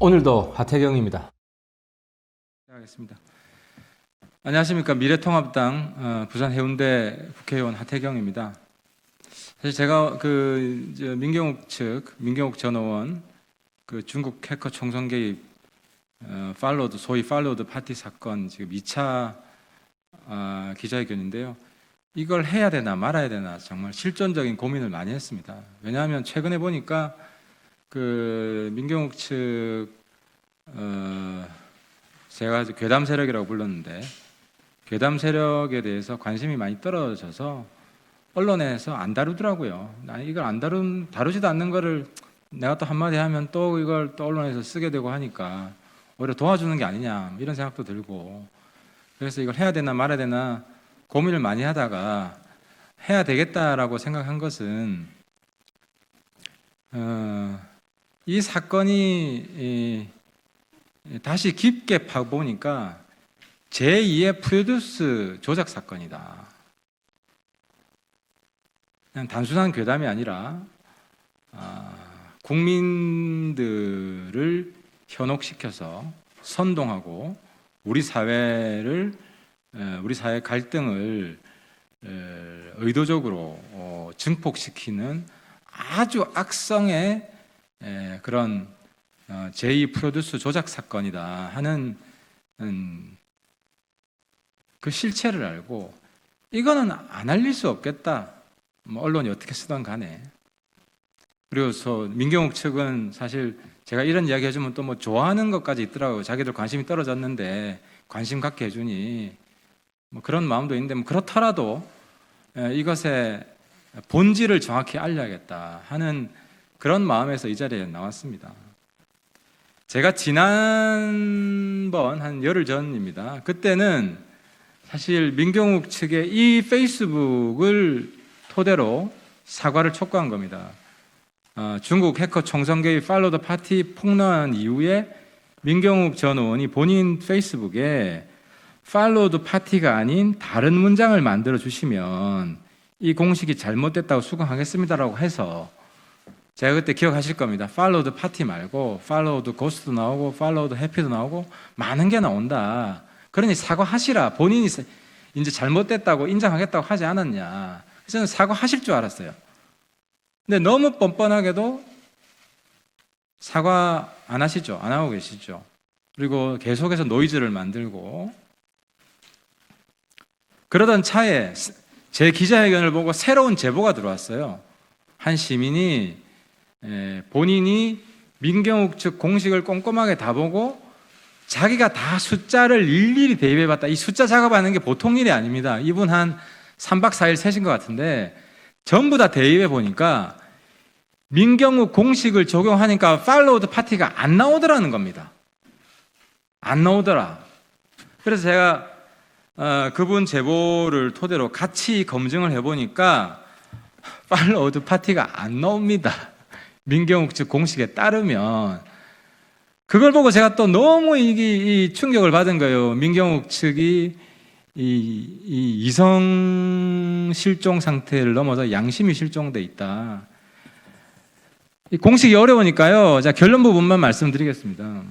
오늘도 하태경입니다. 시작하겠습니다. 안녕하십니까. 미래통합당 부산 해운대 국회의원 하태경입니다. 사실 제가 민경욱 전 의원 중국 해커 총선 개입 소위 팔로우드 파티 사건 지금 2차 기자회견인데요. 이걸 해야 되나 말아야 되나 정말 실존적인 고민을 많이 했습니다. 왜냐하면 최근에 보니까 민경욱 측 제가 괴담 세력이라고 불렀는데 괴담 세력에 대해서 관심이 많이 떨어져서 언론에서 안 다루더라고요. 이걸 다루지도 않는 거를 내가 또 한마디 하면 또 이걸 또 언론에서 쓰게 되고 하니까 오히려 도와주는 게 아니냐 이런 생각도 들고, 그래서 이걸 해야 되나 말아야 되나 고민을 많이 하다가 해야 되겠다라고 생각한 것은 이 사건이 다시 깊게 파보니까 제2의 프로듀스 조작 사건이다. 그냥 단순한 괴담이 아니라 국민들을 현혹시켜서 선동하고 우리 사회 갈등을 의도적으로 증폭시키는 아주 악성의 그런 제2 프로듀스 조작 사건이다 하는 그 실체를 알고 이거는 안 알릴 수 없겠다. 언론이 어떻게 쓰던 간에. 그리고 민경욱 측은 사실 제가 이런 이야기 해주면 또 좋아하는 것까지 있더라고요. 자기들 관심이 떨어졌는데 관심 갖게 해주니 그런 마음도 있는데 그렇더라도 이것의 본질을 정확히 알려야겠다 하는 그런 마음에서 이 자리에 나왔습니다. 제가 지난번 한 열흘 전입니다. 그때는 사실 민경욱 측의 이 페이스북을 토대로 사과를 촉구한 겁니다. 중국 해커 총선 개입 팔로우 더 파티 폭로한 이후에 민경욱 전 의원이 본인 페이스북에 팔로우 더 파티가 아닌 다른 문장을 만들어 주시면 이 공식이 잘못됐다고 수긍하겠습니다라고 해서, 제가 그때 기억하실 겁니다. 팔로우 더 파티 말고 팔로우 더 고스트도 나오고 팔로우 더 해피도 나오고 많은 게 나온다. 그러니 사과하시라. 본인이 이제 잘못됐다고 인정하겠다고 하지 않았냐. 그래서 저는 사과하실 줄 알았어요. 근데 너무 뻔뻔하게도 사과 안 하시죠. 안 하고 계시죠. 그리고 계속해서 노이즈를 만들고, 그러던 차에 제 기자회견을 보고 새로운 제보가 들어왔어요. 한 시민이 본인이 민경욱 측 공식을 꼼꼼하게 다 보고 자기가 다 숫자를 일일이 대입해봤다. 이 숫자 작업하는 게 보통 일이 아닙니다. 이분 한 3박 4일 세신 것 같은데 전부 다 대입해 보니까 민경욱 공식을 적용하니까 팔로우 더 파티가 안 나오더라는 겁니다. 안 나오더라. 그래서 제가 그분 제보를 토대로 같이 검증을 해보니까 팔로우 더 파티가 안 나옵니다. 민경욱 측 공식에 따르면. 그걸 보고 제가 또 너무 이 충격을 받은 거예요. 민경욱 측이 이 이성 실종 상태를 넘어서 양심이 실종돼 있다. 이 공식이 어려우니까요. 자, 결론 부분만 말씀드리겠습니다.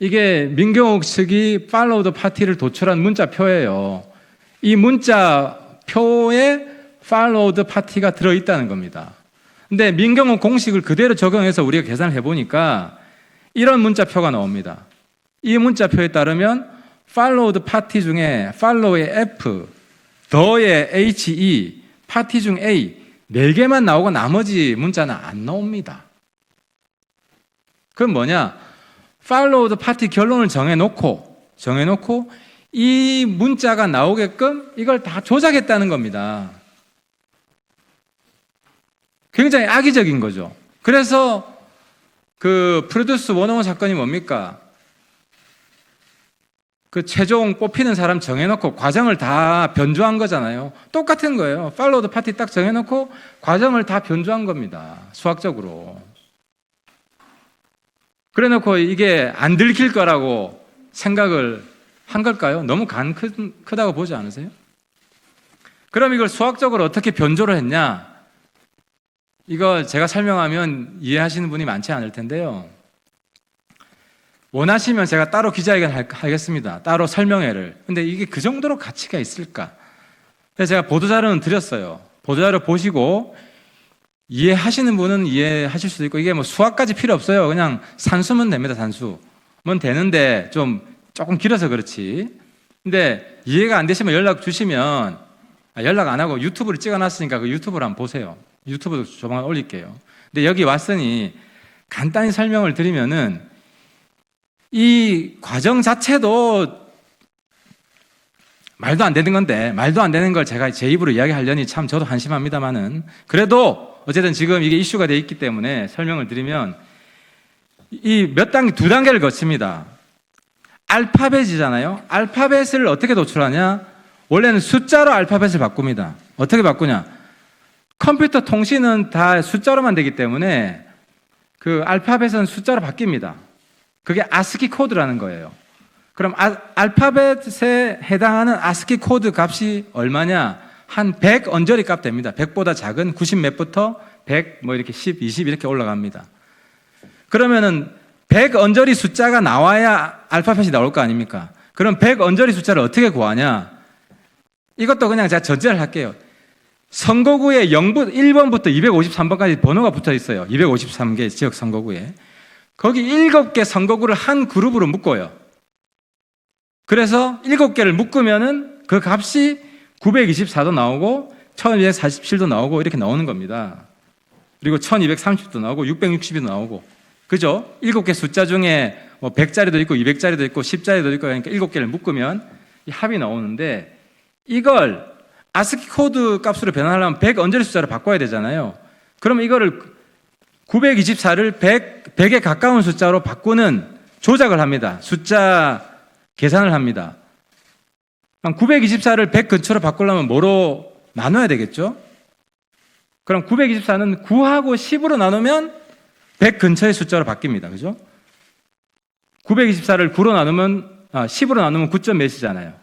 이게 민경욱 측이 팔로우 더 파티를 도출한 문자표예요. 이 문자표에 팔로우 더 파티가 들어있다는 겁니다. 근데 민경욱 공식을 그대로 적용해서 우리가 계산을 해보니까 이런 문자표가 나옵니다. 이 문자표에 따르면 팔로우 더 파티 중에 팔로우의 F, 더의 HE, 파티 중 A 4개만 나오고 나머지 문자는 안 나옵니다. 그럼 뭐냐? 팔로우 더 파티 결론을 정해놓고 이 문자가 나오게끔 이걸 다 조작했다는 겁니다. 굉장히 악의적인 거죠. 그래서 프로듀스 101 사건이 뭡니까? 최종 뽑히는 사람 정해놓고 과정을 다 변조한 거잖아요. 똑같은 거예요. 팔로우 더 파티 딱 정해놓고 과정을 다 변조한 겁니다. 수학적으로. 그래 놓고 이게 안 들킬 거라고 생각을 한 걸까요? 너무 간 크다고 보지 않으세요? 그럼 이걸 수학적으로 어떻게 변조를 했냐? 이거 제가 설명하면 이해하시는 분이 많지 않을 텐데요. 원하시면 제가 따로 기자회견 하겠습니다. 따로 설명회를. 근데 이게 그 정도로 가치가 있을까? 그래서 제가 보도자료는 드렸어요. 보도자료 보시고 이해하시는 분은 이해하실 수도 있고, 이게 뭐 수학까지 필요 없어요. 그냥 산수면 됩니다. 산수면 되는데 조금 길어서 그렇지. 근데 이해가 안 되시면 연락 주시면, 연락 안 하고 유튜브를 찍어놨으니까 그 유튜브를 한번 보세요. 유튜브도 조만간 올릴게요. 근데 여기 왔으니 간단히 설명을 드리면은, 이 과정 자체도 말도 안 되는 건데, 말도 안 되는 걸 제가 제 입으로 이야기하려니 참 저도 한심합니다만은, 그래도 어쨌든 지금 이게 이슈가 돼 있기 때문에 설명을 드리면, 이 몇 단계, 두 단계를 거칩니다. 알파벳이잖아요. 알파벳을 어떻게 도출하냐? 원래는 숫자로 알파벳을 바꿉니다. 어떻게 바꾸냐? 컴퓨터 통신은 다 숫자로만 되기 때문에 그 알파벳은 숫자로 바뀝니다. 그게 아스키 코드라는 거예요. 그럼 알파벳에 해당하는 아스키 코드 값이 얼마냐? 한 100 언저리 값 됩니다. 100보다 작은 90 몇부터 100, 뭐 이렇게 10, 20 이렇게 올라갑니다. 그러면은 100 언저리 숫자가 나와야 알파벳이 나올 거 아닙니까? 그럼 100 언저리 숫자를 어떻게 구하냐? 이것도 그냥 제가 전제를 할게요. 선거구에 1번부터 253번까지 번호가 붙어 있어요. 253개 지역 선거구에. 거기 7개 선거구를 한 그룹으로 묶어요. 그래서 7개를 묶으면은 그 값이 924도 나오고 1247도 나오고 이렇게 나오는 겁니다. 그리고 1230도 나오고 660도 나오고. 그죠? 7개 숫자 중에 뭐 100짜리도 있고 200짜리도 있고 10짜리도 있고, 그러니까 7개를 묶으면 이 합이 나오는데, 이걸 아스키 코드 값으로 변환하려면 100 언저리 숫자로 바꿔야 되잖아요. 그러면 이거를 924를 100에 가까운 숫자로 바꾸는 조작을 합니다. 숫자 계산을 합니다. 924를 100 근처로 바꾸려면 뭐로 나눠야 되겠죠? 그럼 924는 9하고 10으로 나누면 100 근처의 숫자로 바뀝니다. 그죠? 924를 9로 나누면, 10으로 나누면 9점 몇이잖아요.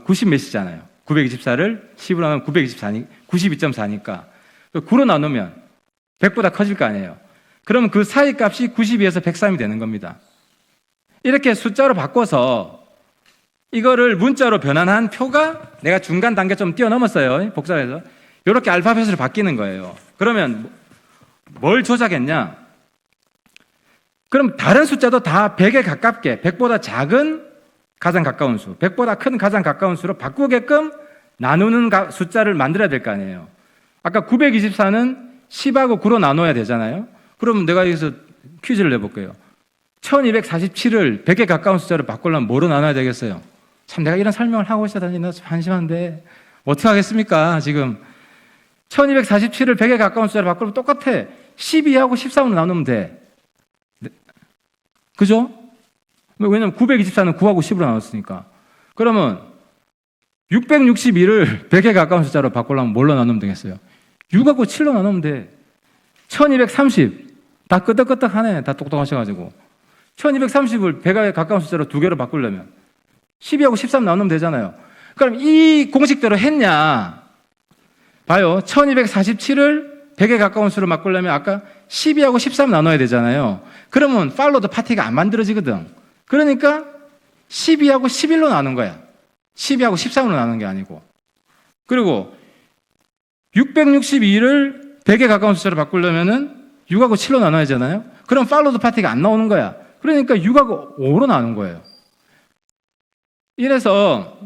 90 몇이잖아요. 924를 10으로 나누면 92.4니까. 9로 나누면 100보다 커질 거 아니에요. 그러면 그 사이 값이 92에서 103이 되는 겁니다. 이렇게 숫자로 바꿔서 이거를 문자로 변환한 표가, 내가 중간 단계 좀 뛰어넘었어요. 복잡해서. 이렇게 알파벳으로 바뀌는 거예요. 그러면 뭘 조작했냐? 그럼 다른 숫자도 다 100에 가깝게, 100보다 작은 가장 가까운 수, 100보다 큰 가장 가까운 수로 바꾸게끔 나누는 숫자를 만들어야 될 거 아니에요. 아까 924는 10하고 9로 나눠야 되잖아요. 그럼 내가 여기서 퀴즈를 내볼게요. 1247을 100에 가까운 숫자로 바꾸려면 뭐로 나눠야 되겠어요? 참, 내가 이런 설명을 하고 있어다니 나 한심한데 어떻게 하겠습니까? 지금 1247을 100에 가까운 숫자로 바꾸면 똑같아. 12하고 13으로 나누면 돼. 그죠? 왜냐면 924는 9하고 10으로 나눴으니까. 그러면 661을 100에 가까운 숫자로 바꾸려면 뭘로 나누면 되겠어요? 6하고 7로 나누면 돼. 1230. 다 끄덕끄덕하네. 다 똑똑하셔가지고. 1230을 100에 가까운 숫자로 2개로 바꾸려면 12하고 13 나누면 되잖아요. 그럼 이 공식대로 했냐? 봐요. 1247을 100에 가까운 수로 바꾸려면 아까 12하고 13 나눠야 되잖아요. 그러면 팔로드 파티가 안 만들어지거든. 그러니까 12하고 11로 나눈 거야. 12하고 13으로 나눈 게 아니고. 그리고 662를 100에 가까운 숫자로 바꾸려면은 6하고 7로 나눠야 되잖아요. 그럼 팔로드 파티가 안 나오는 거야. 그러니까 6하고 5로 나눈 거예요. 이래서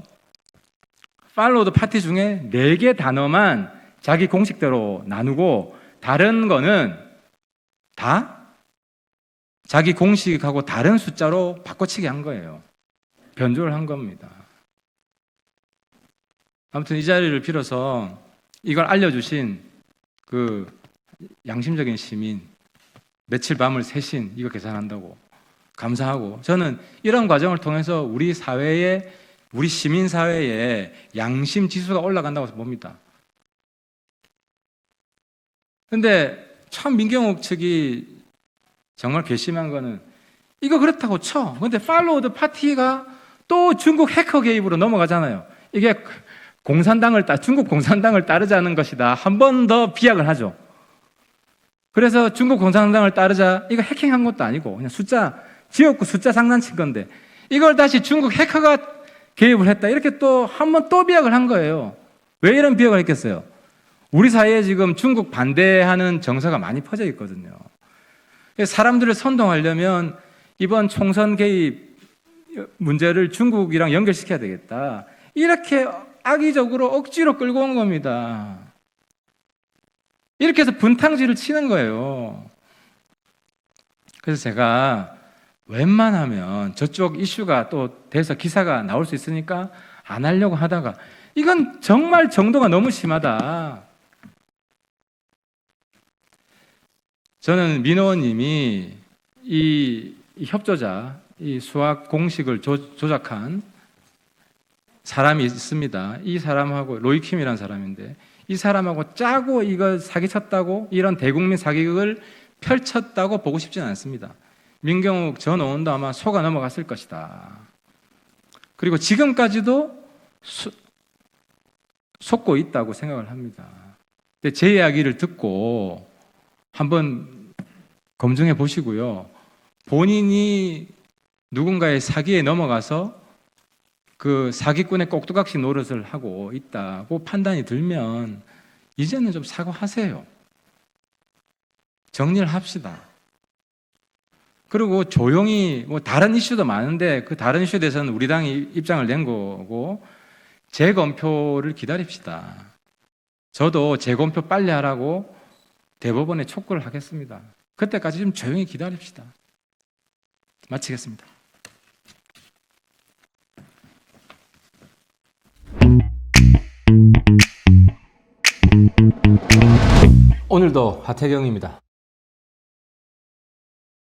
팔로드 파티 중에 4개 단어만 자기 공식대로 나누고 다른 거는 다 자기 공식하고 다른 숫자로 바꿔치기 한 거예요. 변조를 한 겁니다. 아무튼 이 자리를 빌어서 이걸 알려주신 그 양심적인 시민, 며칠 밤을 새신 이거 계산한다고 감사하고, 저는 이런 과정을 통해서 우리 사회에, 우리 시민 사회에 양심 지수가 올라간다고 봅니다. 근데 참 민경욱 측이 정말 괘씸한 거는, 이거 그렇다고 쳐. 근데 팔로우드 파티가 또 중국 해커 개입으로 넘어가잖아요. 이게 중국 공산당을 따르자는 것이다. 한 번 더 비약을 하죠. 그래서 중국 공산당을 따르자, 이거 해킹한 것도 아니고 그냥 숫자 지역구 숫자 장난친 건데 이걸 다시 중국 해커가 개입을 했다. 이렇게 또 한 번 또 비약을 한 거예요. 왜 이런 비약을 했겠어요? 우리 사회에 지금 중국 반대하는 정서가 많이 퍼져 있거든요. 사람들을 선동하려면 이번 총선 개입 문제를 중국이랑 연결시켜야 되겠다. 이렇게 악의적으로 억지로 끌고 온 겁니다. 이렇게 해서 분탕질을 치는 거예요. 그래서 제가 웬만하면 저쪽 이슈가 또 돼서 기사가 나올 수 있으니까 안 하려고 하다가 이건 정말 정도가 너무 심하다. 저는 민호원님이 이 협조자, 이 수학 공식을 조작한 사람이 있습니다. 이 사람하고 로이킴이라는 사람인데 이 사람하고 짜고 이걸 사기쳤다고 이런 대국민 사기극을 펼쳤다고 보고 싶지는 않습니다. 민경욱 전 의원도 아마 속아 넘어갔을 것이다. 그리고 지금까지도 속고 있다고 생각을 합니다. 근데 제 이야기를 듣고 한번 검증해 보시고요. 본인이 누군가의 사기에 넘어가서 그 사기꾼의 꼭두각시 노릇을 하고 있다고 판단이 들면 이제는 좀 사과하세요. 정리를 합시다. 그리고 조용히 뭐 다른 이슈도 많은데 그 다른 이슈에 대해서는 우리 당이 입장을 낸 거고 재검표를 기다립시다. 저도 재검표 빨리 하라고 대법원에 촉구를 하겠습니다. 그때까지 좀 조용히 기다립시다. 마치겠습니다. 오늘도 하태경입니다.